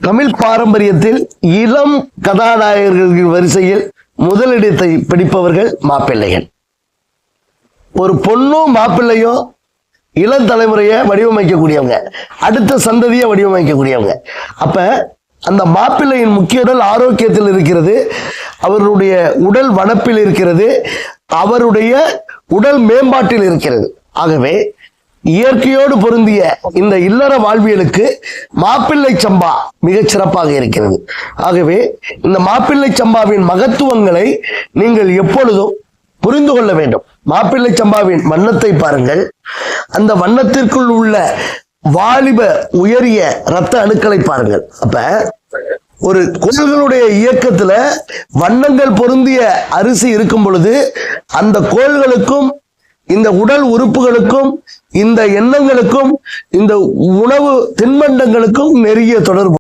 தமிழ் பாரம்பரியத்தில் இளம் கதாநாயகர்கள் வரிசையில் முதலிடத்தை பிடிப்பவர்கள் மாப்பிள்ளைகள். ஒரு பொண்ணும் மாப்பிள்ளையும் இளம் தலைமுறையை வடிவமைக்கக்கூடியவங்க, அடுத்த சந்ததியை வடிவமைக்கக்கூடியவங்க. அப்ப அந்த மாப்பிள்ளையின் முக்கிய உடல் ஆரோக்கியத்தில் இருக்கிறது, அவருடைய உடல் வனப்பில் இருக்கிறது, அவருடைய உடல் மேம்பாட்டில் இருக்கிறது. ஆகவே இயற்கையோடு பொருந்திய இந்த இல்லற வாழ்வியலுக்கு மாப்பிள்ளை சம்பா மிகச் சிறப்பாக இருக்கிறது. ஆகவே இந்த மாப்பிள்ளை சம்பாவின் மகத்துவங்களை நீங்கள் எப்பொழுதும் புரிந்து கொள்ள வேண்டும். மாப்பிள்ளை சம்பாவின் வண்ணத்தை பாருங்கள், அந்த வண்ணத்திற்குள் உள்ள வாலிப உயரிய இரத்த அணுக்களை பாருங்கள். அப்ப ஒரு கோள்களுடைய இயக்கத்துல வண்ணங்கள் பொருந்திய அரிசி இருக்கும் பொழுது அந்த கோள்களுக்கும் இந்த உடல் உறுப்புகளுக்கும் இந்த எண்ணங்களுக்கும் இந்த உணவு தின்பண்டங்களுக்கும் நெருங்கிய தொடர்பு.